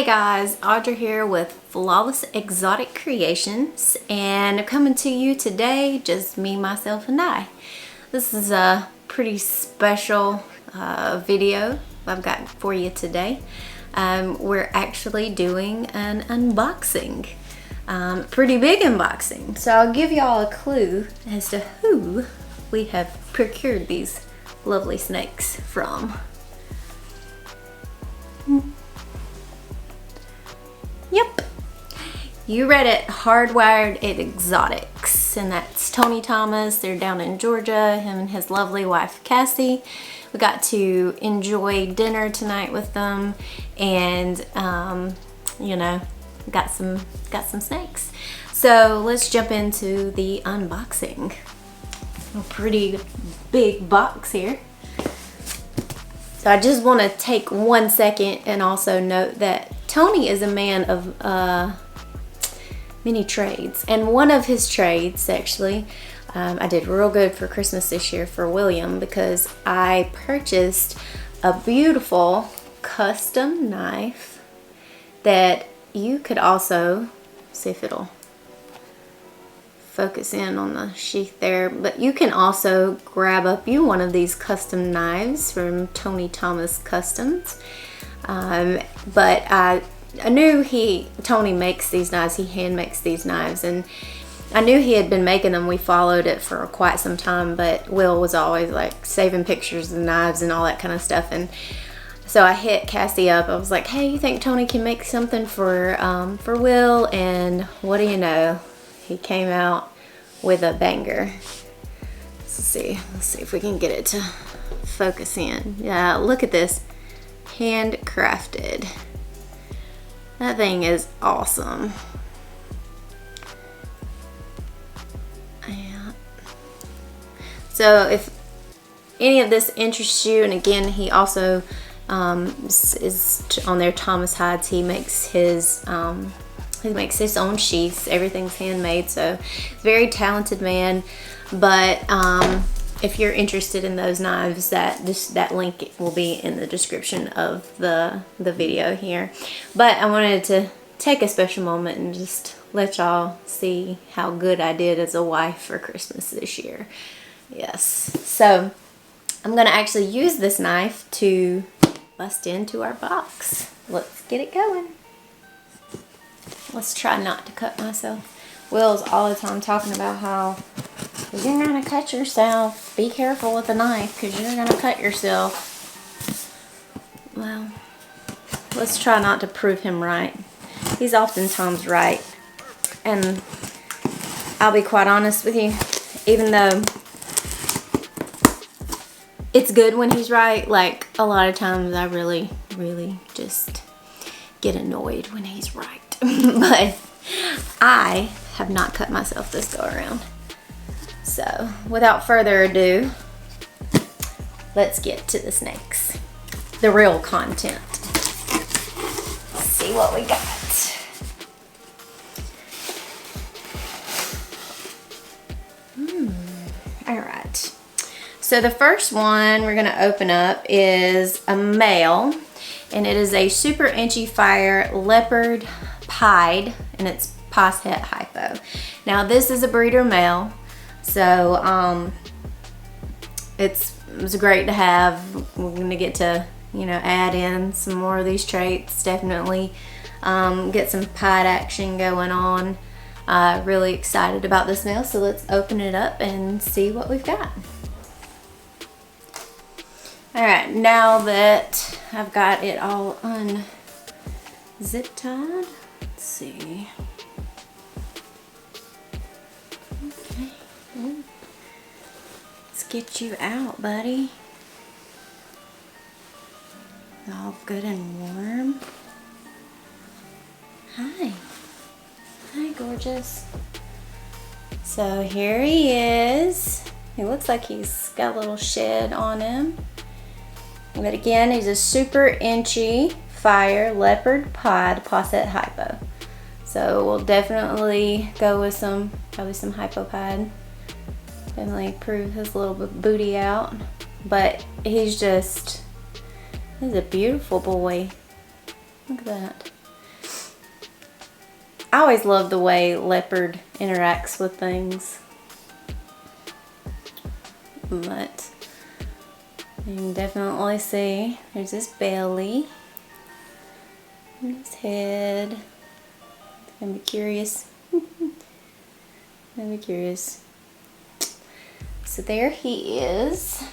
guys, Audra here with Flawless Exotic Creations, and I'm coming to you today, just me, myself, and I. This is a pretty special video I've got for you today. We're actually doing an unboxing, pretty big unboxing. So I'll give y'all a clue as to who we have procured these lovely snakes from. Yep, you read it, Hardwired Exotics, and that's Tony Thomas. They're down in Georgia, him and his lovely wife Cassie. We got to enjoy dinner tonight with them, and you know, got some snakes. So let's jump into the unboxing. A pretty big box here. So I just want to take 1 second and also note that Tony is a man of many trades, and one of his trades actually, I did real good for Christmas this year for William because I purchased a beautiful custom knife that you could also, see if it'll focus in on the sheath there, but you can also grab up one of these custom knives from Tony Thomas Customs. But I knew Tony makes these knives, he hand makes these knives, and I knew he had been making them. We followed it for quite some time, but Will was always like saving pictures of the knives and all that kind of stuff. And so I hit Cassie up. I was like, hey, you think Tony can make something for Will? And what do you know? He came out with a banger. Let's see if we can get it to focus in. Yeah, look at this. Handcrafted. That thing is awesome. Yeah. So if any of this interests you, and again, he also is on there, Thomas Hides. He makes his own sheaths. Everything's handmade. So very talented man. But if you're interested in those knives, that link will be in the description of the video here. But I wanted to take a special moment and just let y'all see how good I did as a wife for Christmas this year. Yes. So I'm gonna actually use this knife to bust into our box. Let's get it going. Let's try not to cut myself. Will's all the time talking about how you're gonna cut yourself. Be careful with the knife because you're gonna cut yourself. Well, let's try not to prove him right. He's oftentimes right. And I'll be quite honest with you, even though it's good when he's right, like a lot of times I really just get annoyed when he's right. But I have not cut myself this go around. So without further ado, let's get to the snakes. The real content. Let's see what we got. All right. So the first one we're gonna open up is a male, and it is a super inchy fire leopard pied, and it's Pastet Hypo. Now this is a breeder male, so it was great to have. We're gonna get to, you know, add in some more of these traits. Definitely get some pied action going on. Really excited about this male, so let's open it up and see what we've got. All right, now that I've got it all unzip tied, let's see. Okay, let's get you out, buddy. All good and warm. Hi. Hi, gorgeous. So here he is. He looks like he's got a little shed on him. But again, he's a super inchy fire leopard pied Pastet Hypo. So we'll definitely go with probably some hypo pied. Definitely prove his little booty out. But he's a beautiful boy. Look at that. I always love the way leopard interacts with things. But you can definitely see there's his belly and his head. I'm gonna be curious. I'm be curious. So there he is.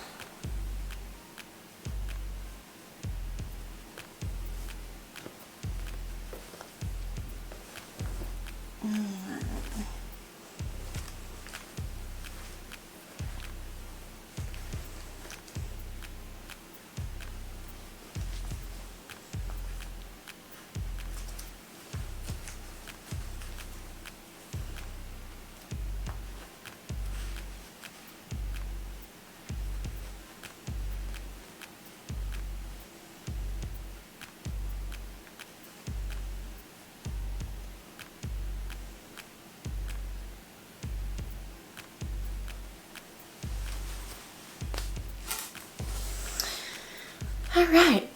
All right.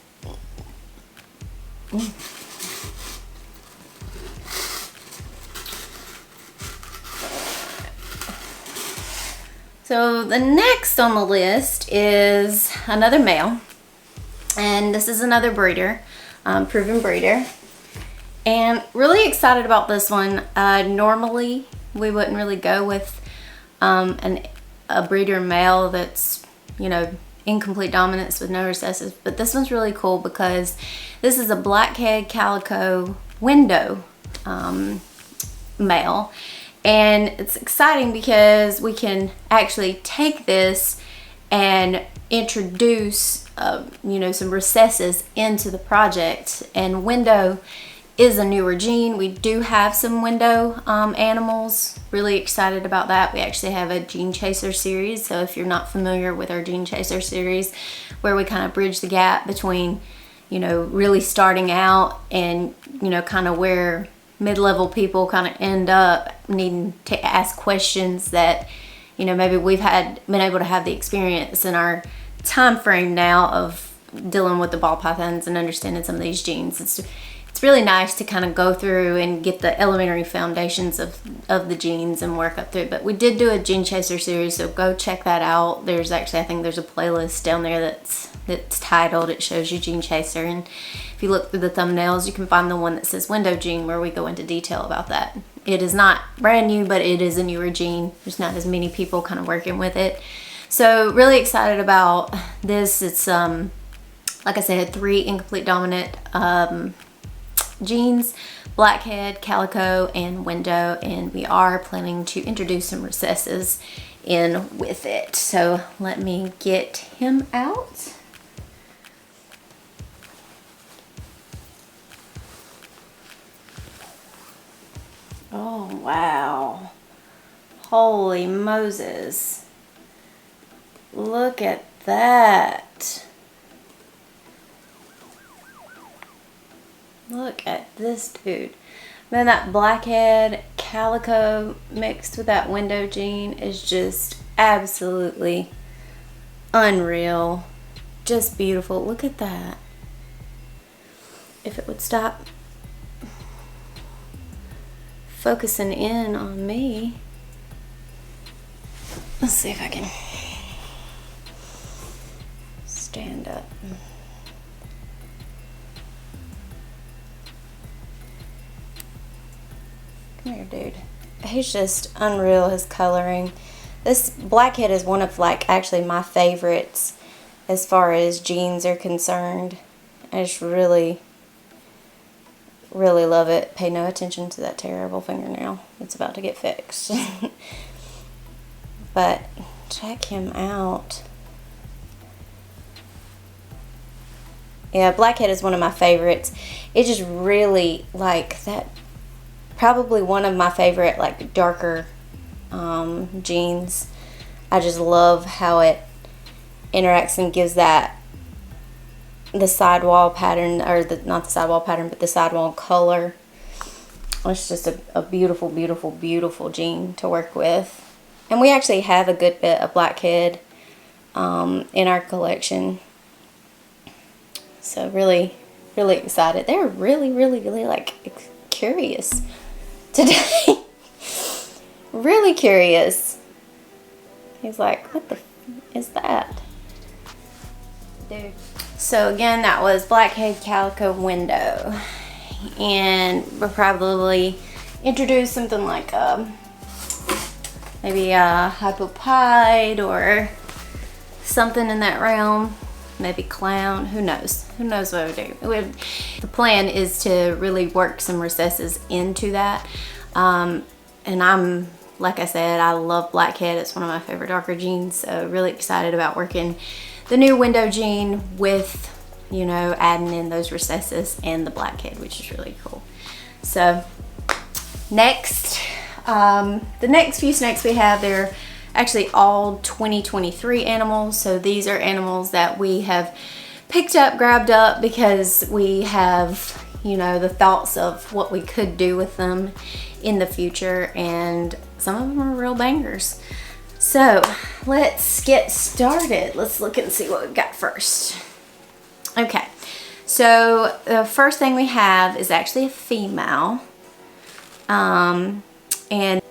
So the next on the list is another male, and this is another breeder, proven breeder, and really excited about this one. Normally we wouldn't really go with a breeder male that's, you know, incomplete dominance with no recessive, but this one's really cool because this is a blackhead Calico Window male, and it's exciting because we can actually take this and introduce you know, some recesses into the project. And Window is a newer gene. We do have some Window animals. Really excited about that. We actually have a Gene Chaser series. So if you're not familiar with our Gene Chaser series, where we kind of bridge the gap between, you know, really starting out and, you know, kind of where mid-level people kind of end up needing to ask questions that, you know, maybe we've been able to have the experience in our time frame now of dealing with the ball pythons and understanding some of these genes. It's really nice to kind of go through and get the elementary foundations of the genes and work up through. But we did do a Gene Chaser series, so go check that out. There's actually, I think there's a playlist down there that's titled, it shows you Gene Chaser, and if you look through the thumbnails, you can find the one that says Window Gene, where we go into detail about that. It is not brand new, but it is a newer gene. There's not as many people kind of working with it. So really excited about this. It's like I said, 3 incomplete dominant genes: blackhead, calico, and window, and we are planning to introduce some recesses in with it. So let me get him out. Oh wow, holy Moses, look at that. Look at this dude. Man, that blackhead calico mixed with that window gene is just absolutely unreal. Just beautiful. Look at that. If it would stop focusing in on me. Let's see if I can stand up. Come here, dude. He's just unreal, his coloring. This blackhead is one of, like, actually my favorites as far as genes are concerned. I just really love it. Pay no attention to that terrible fingernail. It's about to get fixed. But check him out. Yeah, blackhead is one of my favorites. It just really, like, that, probably one of my favorite, like, darker genes. I just love how it interacts and gives that the sidewall pattern, or not the sidewall pattern, but the sidewall color. It's just a beautiful, beautiful, beautiful gene to work with. And we actually have a good bit of blackhead in our collection. So really, really excited. They're really, really, really, like, curious today. Really curious. He's like, what the f is that? Dude. So again, that was Blackhead Calico Window. And we'll probably introduce something like maybe a hypopide or something in that realm. Maybe clown, who knows? Who knows what we do? The plan is to really work some recesses into that. And I'm, like I said, I love Blackhead. It's one of my favorite darker genes. So really excited about working the new window gene with, you know, adding in those recesses and the Blackhead, which is really cool. So next, the next few snakes we have, they're actually all 2023 animals. So these are animals that we have picked up, grabbed up because we have, you know, the thoughts of what we could do with them in the future, and some of them are real bangers. So let's get started. Let's look and see what we've got first. Okay, so the first thing we have is actually a female, and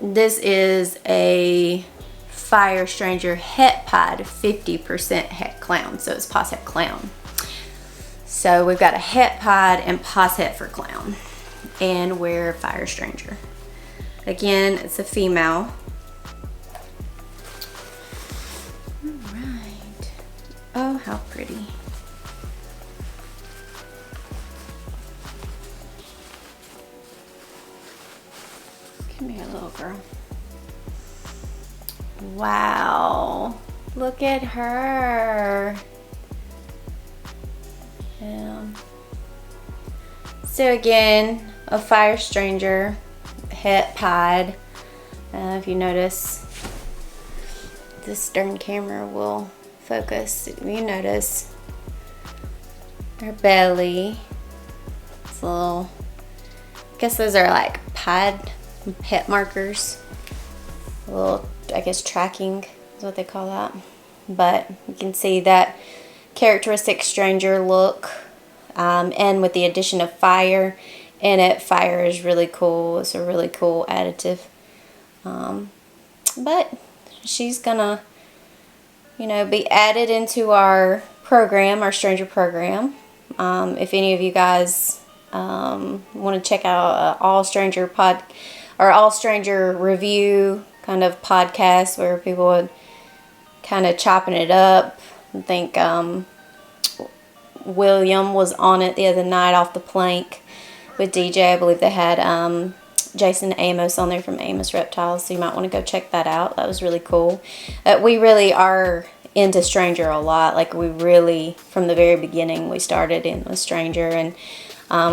this is a Fire Stranger Het Pod 50% Het Clown, so it's Pastet Clown. So we've got a Het Pod and Pastet for Clown, and we're Fire Stranger. Again, it's a female. All right. Oh, how pretty. Come here, little girl. Wow, look at her. Yeah. So again, a Fire Stranger Het Pod. If you notice, this stern camera will focus. If you notice her belly, it's a little, I guess those are like pod het markers. A little, I guess, tracking is what they call that. But you can see that characteristic stranger look, and with the addition of fire in it, fire is really cool. It's a really cool additive. But she's gonna, you know, be added into our program, our stranger program. If any of you guys want to check out all stranger review kind of podcast where people would kind of chopping it up. I think William was on it the other night off the plank with DJ. I believe they had Jason Amos on there from Amos Reptiles, so you might want to go check that out. That was really cool. We really are into Stranger a lot. Like, we really, from the very beginning, we started in with Stranger, and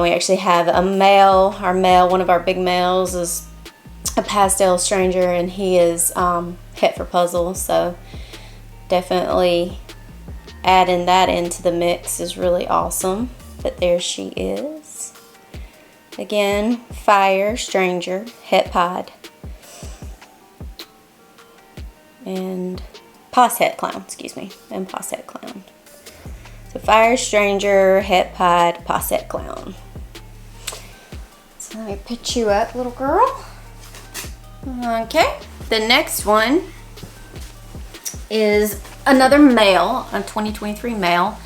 we actually have a male. One of our big males is a pastel Stranger, and he is Het for Puzzle, so definitely adding that into the mix is really awesome. But there she is. Again, Fire Stranger Het Pod and Pastet Clown, and Pastet Clown. So Fire Stranger, Het Pod, Pastet Clown. So let me pitch you up, little girl. Okay, the next one is another male, a 2023 male,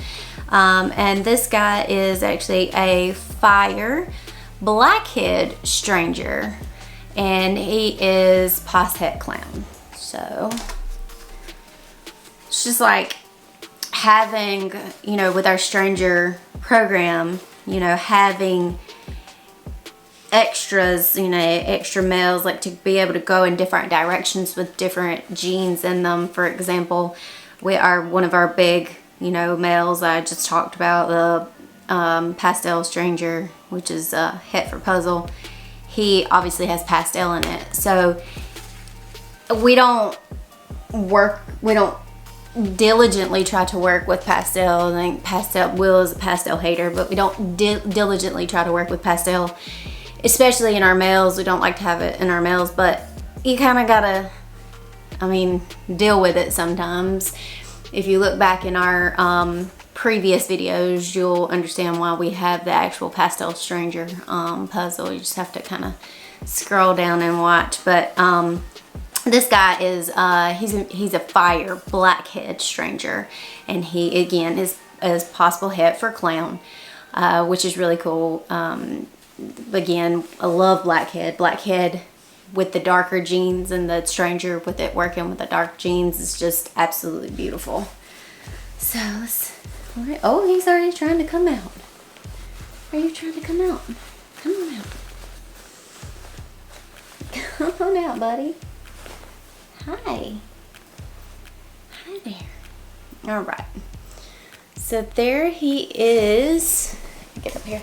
and this guy is actually a Fire Blackhead Stranger, and he is Pastet Clown. So it's just like having, you know, with our Stranger program, you know, having extras, you know, extra males, like to be able to go in different directions with different genes in them. For example, one of our big, you know, males I just talked about, the Pastel Stranger, which is Het for Puzzle. He obviously has pastel in it, so we don't diligently try to work with pastel. I think Will is a pastel hater, but we don't diligently try to work with pastel, especially in our males. We don't like to have it in our males, but you kind of gotta, I mean, deal with it sometimes. If you look back in our previous videos, you'll understand why we have the actual Pastel Stranger puzzle. You just have to kind of scroll down and watch. But this guy is he's a fire blackhead stranger, and he again is possible head for clown, which is really cool. Again, I love blackhead with the darker jeans, and the stranger with it working with the dark jeans is just absolutely beautiful. So oh, he's already trying to come out. Are you trying to come out? Come on out. Come on out, buddy. Hi. Hi there. All right. So there he is. Get up here.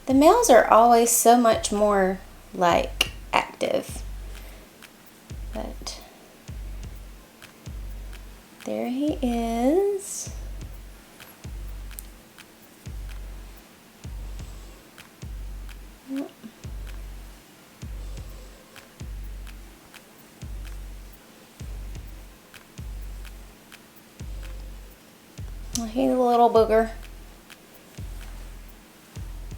The males are always so much more like active. But there he is. Well, he's a little booger.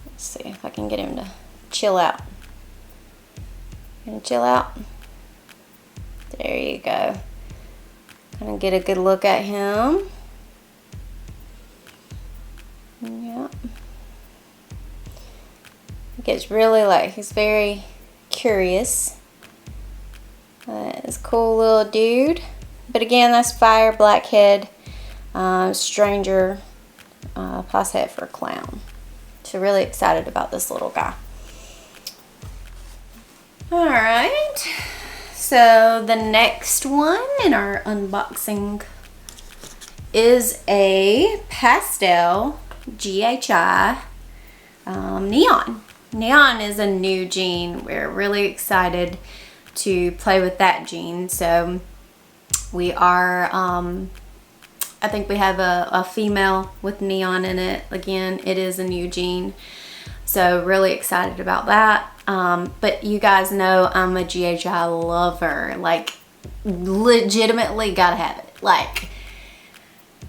Let's see if I can get him to chill out. Gonna chill out. There you go. Gonna get a good look at him. Yep. He gets really like, he's very curious. This cool little dude. But again, that's fire blackhead. Stranger, Pastet for clown. So really excited about this little guy. Alright, so the next one in our unboxing is a Pastel GHI Neon. Neon is a new gene. We're really excited to play with that gene. So we are, I think we have a female with neon in it. Again, it is a new gene. So really excited about that. But you guys know I'm a GHI lover. Like, legitimately gotta have it. Like,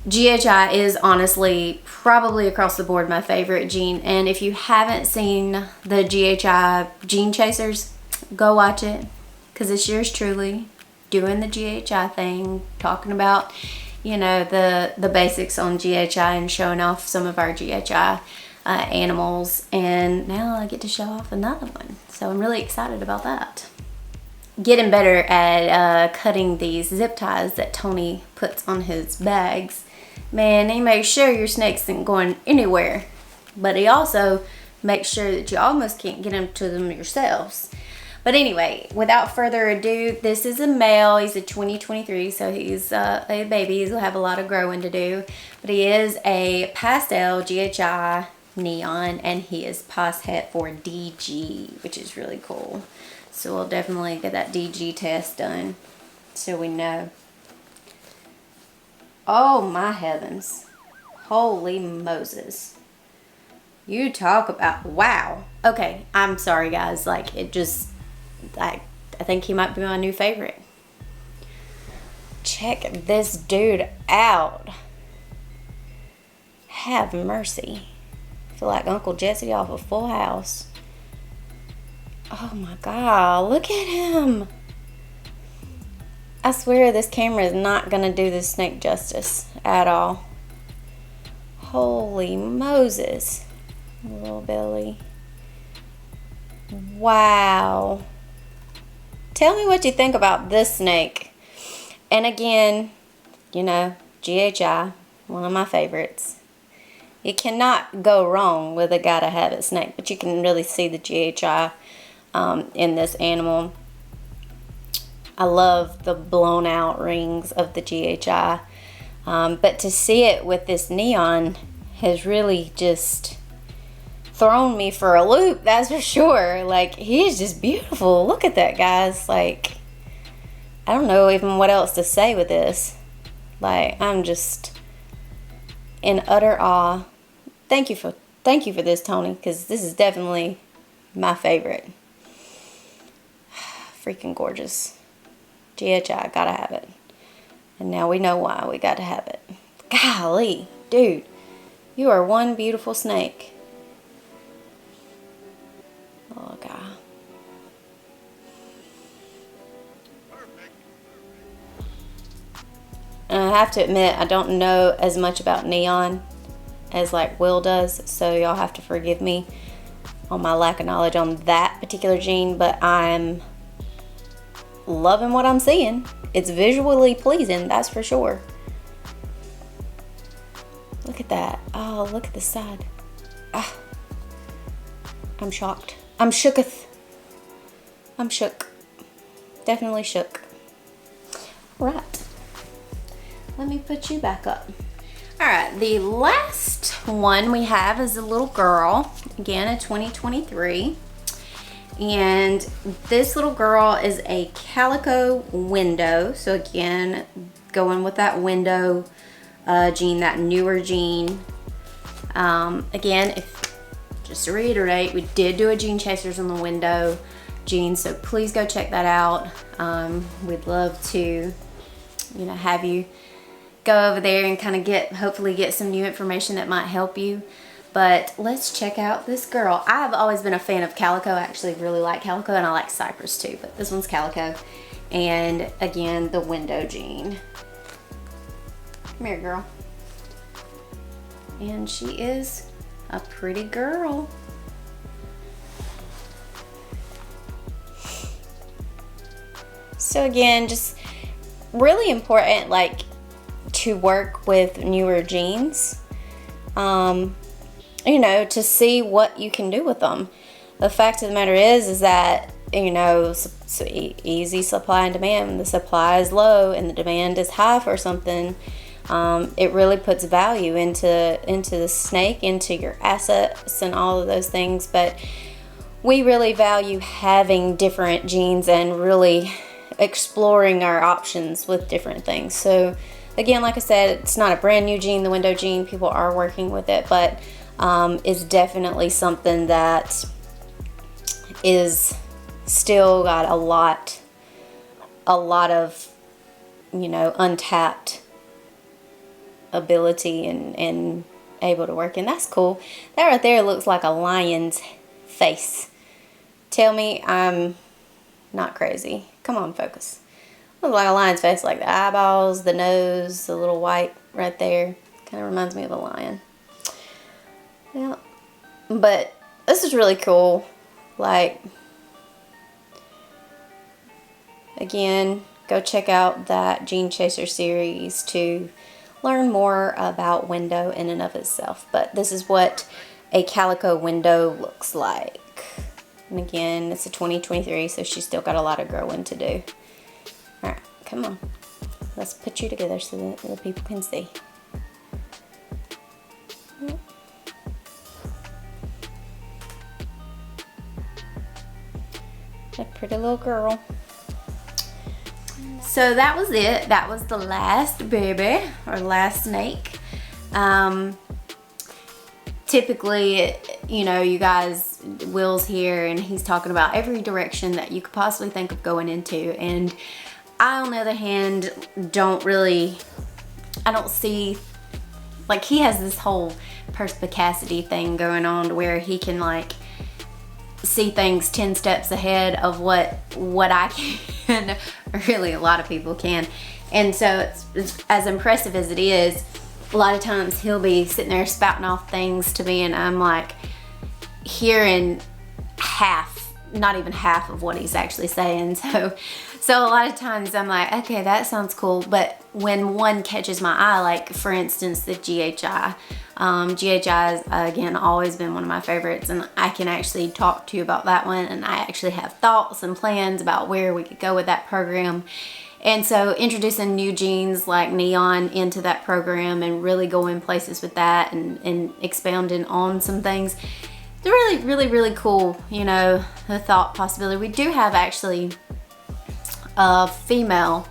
GHI is honestly probably across the board my favorite gene. And if you haven't seen the GHI Gene Chasers, go watch it. Because it's yours truly doing the GHI thing, talking about, you know, the basics on GHI and showing off some of our GHI animals. And now I get to show off another one. So I'm really excited about that. Getting better at cutting these zip ties that Tony puts on his bags. Man, he makes sure your snakes isn't going anywhere. But he also makes sure that you almost can't get them to them yourselves. But anyway, without further ado, this is a male. He's a 2023, so he's a baby. He'll have a lot of growing to do. But he is a Pastel GHI Neon, and he is Pastet for DG, which is really cool. So we'll definitely get that DG test done so we know. Oh my heavens. Holy Moses. You talk about, wow. Okay, I'm sorry guys. Like, it just, I think he might be my new favorite. Check this dude out. Have mercy. I feel like Uncle Jesse off of Full House. Oh my God, look at him. I swear this camera is not gonna do this snake justice at all. Holy Moses. Little belly. Wow. Tell me what you think about this snake. And again, you know, GHI, one of my favorites. You cannot go wrong with a gotta have it snake, but you can really see the GHI in this animal. I love the blown out rings of the GHI, but to see it with this neon has really just thrown me for a loop, that's for sure. Like, he is just beautiful. Look at that, guys. Like, I don't know even what else to say with this. Like, I'm just in utter awe. Thank you for this, Tony, because this is definitely my favorite. Freaking gorgeous. GHI, gotta have it. And now we know why we gotta have it. Golly, dude. You are one beautiful snake. Oh, God. And I have to admit, I don't know as much about Neon as like Will does, so y'all have to forgive me on my lack of knowledge on that particular gene, but I'm loving what I'm seeing. It's visually pleasing, that's for sure. Look at that. Oh, look at the side. Ah, I'm shocked. I'm shooketh. I'm shook. Definitely shook. Right. Let me put you back up. All right, the last one we have is a little girl. Again, a 2023. And this little girl is a Calico Window. So again, going with that window gene, that newer gene. Again, just to reiterate, we did do a Gene Chasers on the window gene, so please go check that out. We'd love to, have you go over there and kind of hopefully get some new information that might help you. But let's check out this girl. I've always been a fan of Calico. I actually really like Calico, and I like Cypress too, but this one's Calico. And again, the window gene. Come here, girl. And she is a pretty girl. So again, just really important, like, to work with newer genes, to see what you can do with them. The fact of the matter is that, so easy supply and demand. When the supply is low and the demand is high for something, it really puts value into the snake, into your assets and all of those things. But we really value having different genes and really exploring our options with different things. So again, like I said, it's not a brand new gene, the window gene. People are working with it, but it's definitely something that is still got a lot of, untapped ability and able to work. And that's cool. That right there looks like a lion's face. Tell me I'm not crazy. Come on, focus. Looks like a lion's face, like the eyeballs, the nose, the little white right there. Kind of reminds me of a lion. Yeah. But this is really cool. Like, again, go check out that Gene Chaser series to learn more about window in and of itself. But this is what a Calico Window looks like. And again, it's a 2023, so she's still got a lot of growing to do. Alright, come on. Let's put you together so that the people can see. A pretty little girl. So that was it. That was the last baby, or last snake. Typically, you guys, Will's here and he's talking about every direction that you could possibly think of going into. And I, on the other hand, I don't see, like, he has this whole perspicacity thing going on where he can, like, see things 10 steps ahead of what I can. Really, a lot of people can. And so it's as impressive as it is, a lot of times he'll be sitting there spouting off things to me and I'm like hearing not even half of what he's actually saying. So a lot of times I'm like, okay, that sounds cool. But when one catches my eye, like for instance, the GHI. GHI has, again, always been one of my favorites, and I can actually talk to you about that one, and I actually have thoughts and plans about where we could go with that program. And so introducing new genes like Neon into that program and really going places with that and expounding on some things, it's really, really, really cool, the thought possibility. We do have actually a female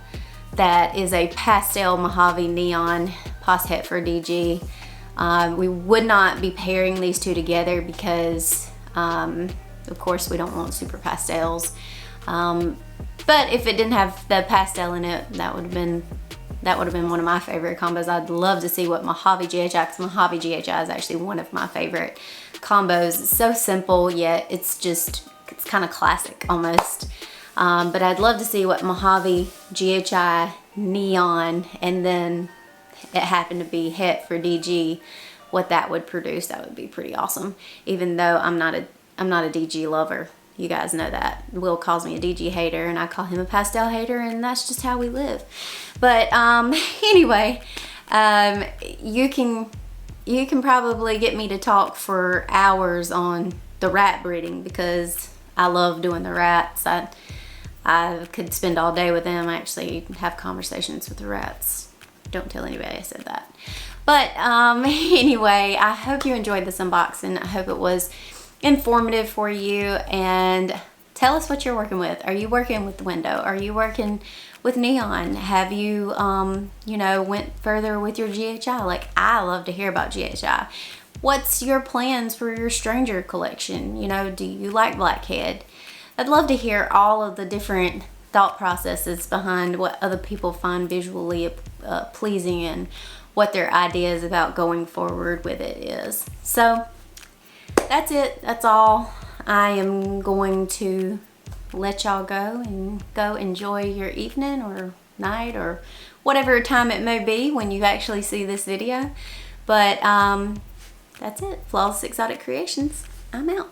that is a pastel Mojave Neon Pastet for DG. We would not be pairing these two together because, of course, we don't want super pastels. But if it didn't have the pastel in it, that would have been that would have been one of my favorite combos. I'd love to see what Mojave GHI, because Mojave GHI is actually one of my favorite combos. It's so simple, yet it's kind of classic almost. But I'd love to see what Mojave GHI Neon, and then it happened to be Het for DG, what that would produce. That would be pretty awesome. Even though I'm not a DG lover. You guys know that. Will calls me a DG hater, and I call him a pastel hater, and that's just how we live. But anyway, you can probably get me to talk for hours on the rat breeding, because I love doing the rats. I could spend all day with them. I actually have conversations with the rats. Don't tell anybody I said that. But anyway, I hope you enjoyed this unboxing. I hope it was informative for you, and tell us what you're working with. Are you working with the window? Are you working with neon? Have you went further with your GHI? Like, I love to hear about GHI. What's your plans for your stranger collection? Do you like blackhead? I'd love to hear all of the different thought processes behind what other people find visually pleasing, and what their ideas about going forward with it is. So that's it. That's all. I am going to let y'all go and go enjoy your evening or night or whatever time it may be when you actually see this video. But that's it. Flawless Exotic Creations. I'm out.